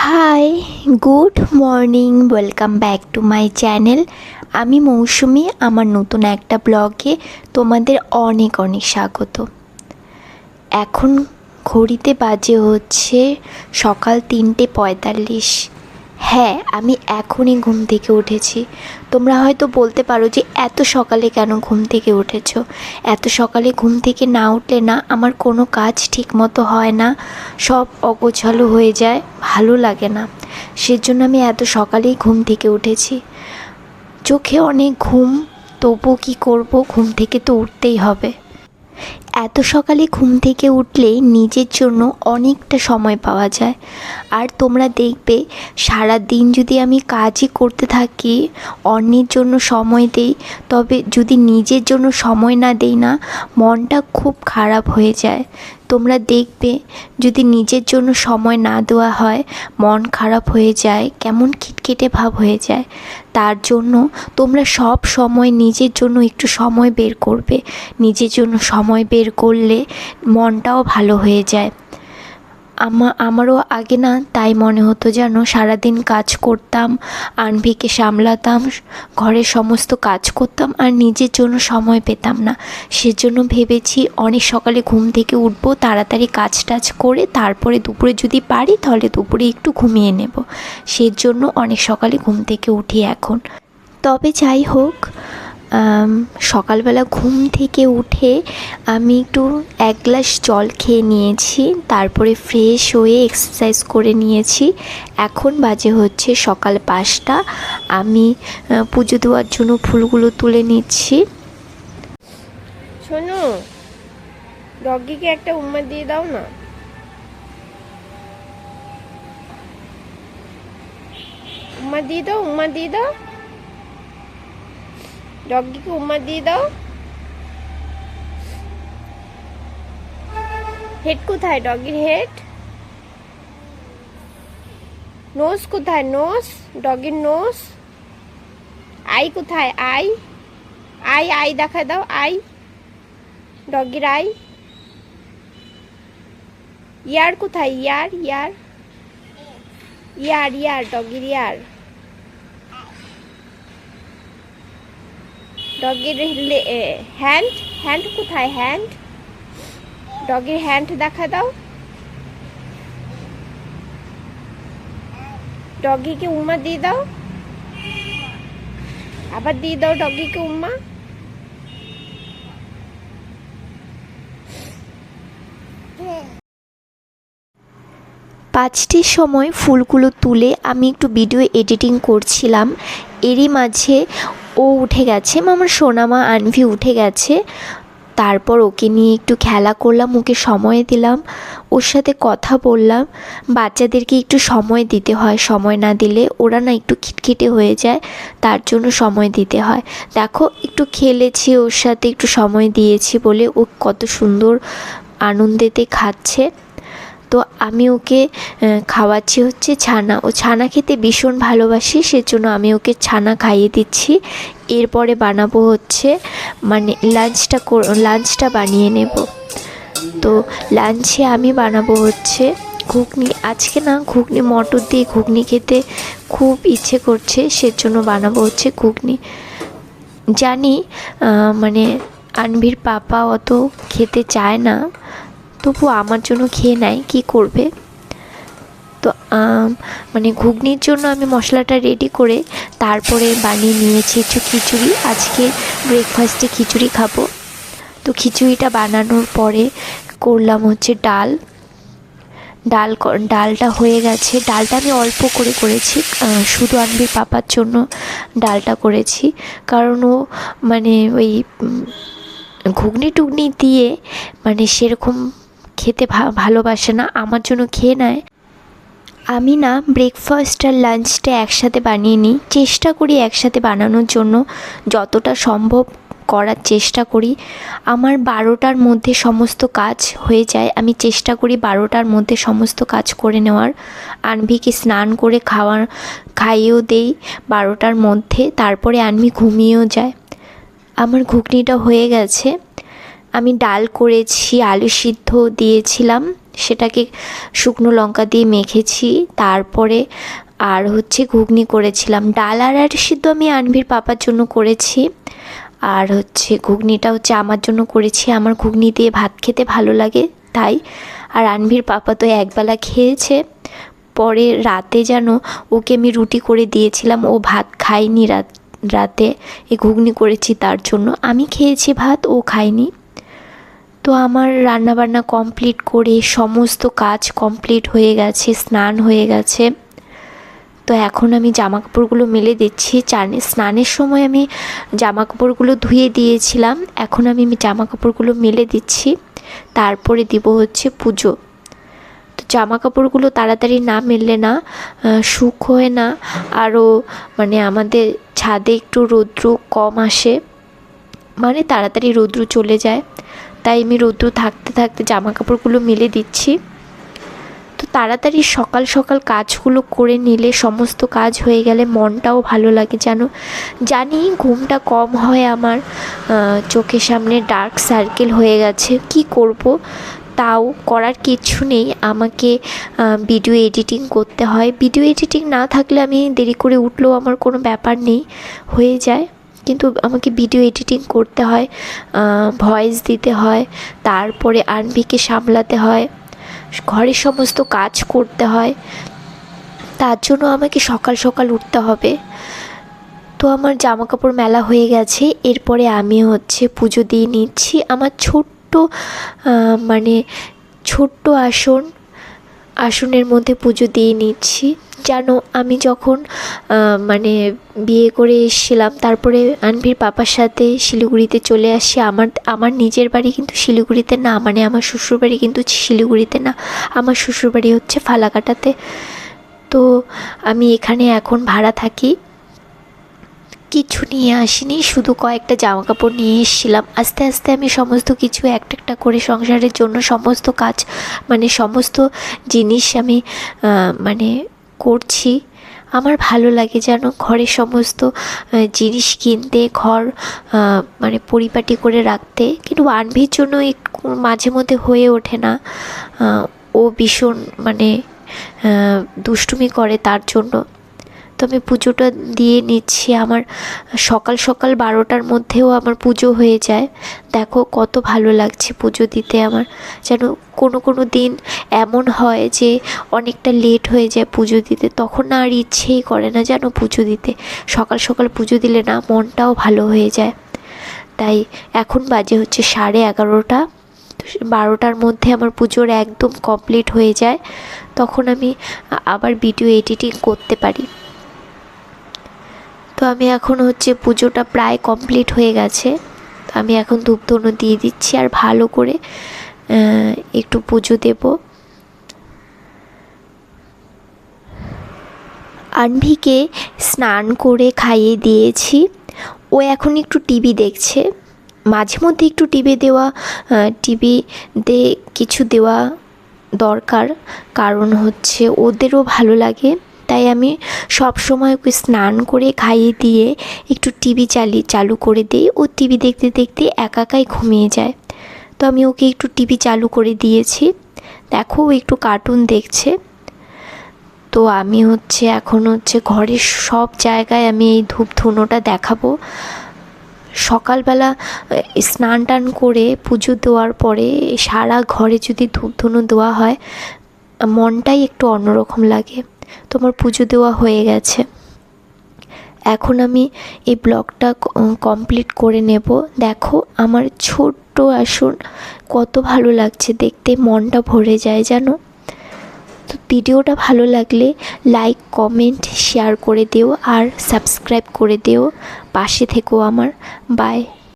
High, good morning, welcome back to my channel. আমি মৌসুমি। আমার নতুন একটা ব্লগে তোমাদের অনেক অনেক স্বাগত। এখন ঘড়িতে বাজে হচ্ছে সকাল 3:45। হ্যাঁ, আমি এখনই ঘুম থেকে উঠেছি। তোমরা হয়তো বলতে পারো যে এত সকালে কেন ঘুম থেকে উঠেছো? এত সকালে ঘুম থেকে না উঠলে না আমার কোনো কাজ ঠিকমতো হয় না, সব অগোছালো হয়ে যায়, ভালো লাগে না। সেজন্য আমি এত সকালেই ঘুম থেকে উঠেছি। চোখে অনেক ঘুম, তবু কী করব, ঘুম থেকে তো উঠতেই হবে। এত সকালে ঘুম থেকে উঠলে নিজের জন্য অনেকটা সময় পাওয়া যায়। আর তোমরা দেখবে সারা দিন যদি আমি কাজই করতে থাকি, অন্যের জন্য সময় দেই, তবে যদি নিজের জন্য সময় না দেই না, মনটা খুব খারাপ হয়ে যায়। তোমরা দেখবে যদি নিজের জন্য সময় না দেওয়া হয়, মন খারাপ হয়ে যায়, কেমন খিটখিটে ভাব হয়ে যায়। তার জন্য তোমরা সব সময় নিজের জন্য একটু সময় বের করবে। নিজের জন্য সময় বের করলে মনটাও ভালো হয়ে যায়। আমারও আগে না তাই মনে হতো, যেন সারাদিন কাজ করতাম, আনভিকে সামলাতাম, ঘরের সমস্ত কাজ করতাম, আর নিজের জন্য সময় পেতাম না। সেজন্য ভেবেছি অনেক সকালে ঘুম থেকে উঠবো, তাড়াতাড়ি কাজ টাজ করে তারপরে দুপুরে যদি পারি তাহলে দুপুরে একটু ঘুমিয়ে নেব। সেজন্য অনেক সকালে ঘুম থেকে উঠি এখন। তবে যাই হোক, সকালবেলা ঘুম থেকে উঠে আমি একটু 1 গ্লাস জল খেয়ে নিয়েছি, তারপরে ফ্রেশ হয়ে এক্সারসাইজ করে নিয়েছি। এখন বাজে হচ্ছে সকাল 5টা। আমি পুজো দেওয়ার জন্য ফুলগুলো তুলে নিচ্ছি। শোনো, ডগিকে একটা উম্মা দিয়ে দাও না। উম্মা দিয়ে দাও, উম্মা দিয়ে দাও, ডগিকে উম্মা দিয়ে দাও। হেড কোথায় ডগির হেড? নোজ কোথায় নোজ? ডগির নোজ। আই কোথায় আই? আই আই দেখা দাও, আই, ডগির আই। ইয়ার কোথায়? ইয়ার ইয়ার ইয়ার ইয়ার ডগির ইয়ার। ডগির হ্যান্ড, হ্যান্ড কোথায়? হ্যান্ড, ডগির হ্যান্ড দেখা দাও। ডগিকে উম্মা দিয়ে দাও, আবার দিয়ে দাও ডগিকে উম্মা। পাঁচটির সময় ফুলগুলো তুলে আমি একটু ভিডিও এডিটিং করছিলাম। এরই মাঝে ও উঠে গেছে, আমার সোনামা আনভি উঠে গেছে। তারপর ওকে নিয়ে একটু খেলা করলাম, ওকে সময় দিলাম, ওর সাথে কথা বললাম। বাচ্চাদেরকে একটু সময় দিতে হয়, সময় না দিলে ওরা না একটু খিটখিটে হয়ে যায়, তার জন্য সময় দিতে হয়। দেখো, একটু খেলেছি ওর সাথে, একটু সময় দিয়েছি বলে ও কত সুন্দর আনন্দেতে খাচ্ছে। তো আমি ওকে খাওয়াচ্ছি হচ্ছে ছানা। ও ছানা খেতে ভীষণ ভালোবাসে, সেজন্য আমি ওকে ছানা খাইয়ে দিচ্ছি। এরপরে বানাবো হচ্ছে লাঞ্চটা বানিয়ে নেব। তো লাঞ্চে আমি বানাবো হচ্ছে ঘুগনি। আজকে না ঘুগনি, মটর দিয়ে ঘুগনি খেতে খুব ইচ্ছে করছে, সেজন্য বানাবো হচ্ছে ঘুগনি। জানি আনভির পাপা অত খেতে চায় না, তবু আমার জন্য খেয়ে নেয়, কী করবে। তো ঘুগনির জন্য আমি মশলাটা রেডি করে তারপরে বানিয়ে নিয়েছি একটু খিচুড়ি। আজকে ব্রেকফাস্টে খিচুড়ি খাবো। তো খিচুড়িটা বানানোর পরে করলাম হচ্ছে ডালটা হয়ে গেছে। ডালটা আমি অল্প করে করেছি, শুধু আনবির পাপার জন্য ডালটা করেছি, কারণ ও ওই ঘুগনি টুগনি দিয়ে সেরকম খেতে ভালোবাসে না, আমার জন্য খেয়ে নেয়। আমি না ব্রেকফাস্ট আর লাঞ্চটা একসাথে বানিয়ে নিই, চেষ্টা করি একসাথে বানানোর জন্য, যতটা সম্ভব করার চেষ্টা করি। আমার 12টার মধ্যে সমস্ত কাজ হয়ে যায়, আমি চেষ্টা করি 12টার মধ্যে সমস্ত কাজ করে নেওয়ার। আনভিকে স্নান করে খাইয়েও দেই 12টার মধ্যে, তারপরে আনভি ঘুমিয়েও যায়। আমার ঘুগনিটা হয়ে গেছে। আমি ডাল করেছি, আলু সিদ্ধ দিয়েছিলাম, সেটাকে শুকনো লঙ্কা দিয়ে মেখেছি। তারপরে আর হচ্ছে ঘুগনি করেছিলাম। ডাল আর সিদ্ধ আমি আনভির পাপার জন্য করেছি, আর হচ্ছে ঘুগনিটা হচ্ছে আমার জন্য করেছি। আমার ঘুগনি দিয়ে ভাত খেতে ভালো লাগে তাই। আর আনভির পাপা তো একবেলা খেয়েছে, পরে রাতে যেন ওকে আমি রুটি করে দিয়েছিলাম, ও ভাত খায়নি রাতে। এই ঘুগনি করেছি তার জন্য, আমি খেয়েছি ভাত, ও খায়নি। তো আমার রান্নাবান্না কমপ্লিট করে সমস্ত কাজ কমপ্লিট হয়ে গেছে, স্নান হয়ে গেছে। তো এখন আমি জামাকাপড়গুলো মেলে দিচ্ছি। স্নানের সময় আমি জামাকাপড়গুলো ধুয়ে দিয়েছিলাম, এখন আমি জামাকাপড়গুলো মেলে দিচ্ছি। তারপরে দিব হচ্ছে পুজো। তো জামাকাপড়গুলো তাড়াতাড়ি না মেললে না শুকোয় না, আরও মানে আমাদের ছাদে একটু রৌদ্র কম আসে, মানে তাড়াতাড়ি রৌদ্র চলে যায়, তাই আমি রৌদ্র থাকতে থাকতে জামাকাপড়গুলো মেলে দিচ্ছি। তো তাড়াতাড়ি সকাল সকাল কাজগুলো করে নিলে, সমস্ত কাজ হয়ে গেলে মনটাও ভালো লাগে জানি ঘুমটা কম হয় আমার, চোখের সামনে ডার্ক সার্কেল হয়ে গেছে, কি করব, তাও করার কিচ্ছু নেই, আমাকে ভিডিও এডিটিং করতে হয়। ভিডিও এডিটিং না থাকলে আমি দেরি করে উঠলেও আমার কোনো ব্যাপার নেই, হয়ে যায়, কিন্তু আমাকে ভিডিও এডিটিং করতে হয়, ভয়েস দিতে হয়, তারপরে আনভিকে সামলাতে হয়, ঘরের সমস্ত কাজ করতে হয়, তার জন্য আমাকে সকাল সকাল উঠতে হবে। তো আমার জামাকাপড় মেলা হয়ে গেছে, এরপরে আমি হচ্ছে পুজো দিয়ে নিচ্ছি। আমার ছোট্ট মানে ছোট্ট আসনের মধ্যে পুজো দিয়ে নিচ্ছি। জানো আমি যখন মানে বিয়ে করে এসেছিলাম, তারপরে আনভির পাপার সাথে শিলিগুড়িতে চলে আসি। আমার নিজের বাড়ি কিন্তু শিলিগুড়িতে না, মানে আমার শ্বশুরবাড়ি কিন্তু শিলিগুড়িতে না, আমার শ্বশুরবাড়ি হচ্ছে ফালাকাটাতে। তো আমি এখানে এখন ভাড়া থাকি। কিছু নিয়ে আসিনি, শুধু কয়েকটা জামাকাপড় নিয়ে এসেছিলাম। আস্তে আস্তে আমি সমস্ত কিছু একটা একটা করে সংসারের জন্য সমস্ত কাজ, মানে সমস্ত জিনিস আমি মানে করছি। আমার ভালো লাগে যেন ঘরের সমস্ত জিনিস কিনতে, ঘর মানে পরিপাটি করে রাখতে, কিন্তু আনভির জন্য একটু মাঝে মধ্যে হয়ে ওঠে না। ও ভীষণ মানে দুষ্টুমি করে, তার জন্য। তো আমি পুজোটা দিয়ে নিচ্ছি। আমার সকাল সকাল 12টার মধ্যেও আমার পুজো হয়ে যায়। দেখো কত ভালো লাগছে পুজো দিতে আমার। যেন কোনো দিন এমন হয় যে অনেকটা লেট হয়ে যায় পুজো দিতে, তখন না আর ইচ্ছেই করে না যেন পুজো দিতে। সকাল সকাল পুজো দিলে না মনটাও ভালো হয়ে যায়। তাই এখন বাজে হচ্ছে 11:30। 12টার মধ্যে আমার পুজোর একদম কমপ্লিট হয়ে যায়, তখন আমি আবার ভিডিও এডিটিং করতে পারি। তো আমি এখন হচ্ছে পুজোটা প্রায় কমপ্লিট হয়ে গেছে, তো আমি এখন ধূপধুনো দিয়ে দিচ্ছি আর ভালো করে একটু পুজো দেব। আনভিকে স্নান করে খাইয়ে দিয়েছি, ও এখন একটু টিভি দেখছে। মাঝে মধ্যে একটু টিভিতে কিছু দেওয়া দরকার, কারণ হচ্ছে ওদেরও ভালো লাগে। তাই আমি সব সময় ওকে স্নান করে খাইয়ে দিয়ে একটু টিভি চালু করে দিই। ও টিভি দেখতে দেখতে একাই ঘুমিয়ে যায়। তো আমি ওকে একটু টিভি চালু করে দিয়েছি, দেখো ও একটু কার্টুন দেখছে। তো আমি হচ্ছে এখন হচ্ছে ঘরের সব জায়গায় আমি এই ধূপধুনোটা দেখাবো। সকালবেলা স্নান টান করে পুজো দেওয়ার পরে সারা ঘরে যদি ধূপধুনো দেওয়া হয়, মনটাই একটু অন্যরকম লাগে। তোমার পুজো দেওয়া হয়ে গেছে, এখন আমি এই ব্লগটা কমপ্লিট করে নেব। দেখো আমার ছোট্ট আসন, কত ভালো লাগছে দেখতে, মনটা ভরে যায় জানো। তো ভিডিওটা ভালো লাগলে লাইক, কমেন্ট, শেয়ার করে দিও আর সাবস্ক্রাইব করে দিও। পাশে থেকো আমার। বাই।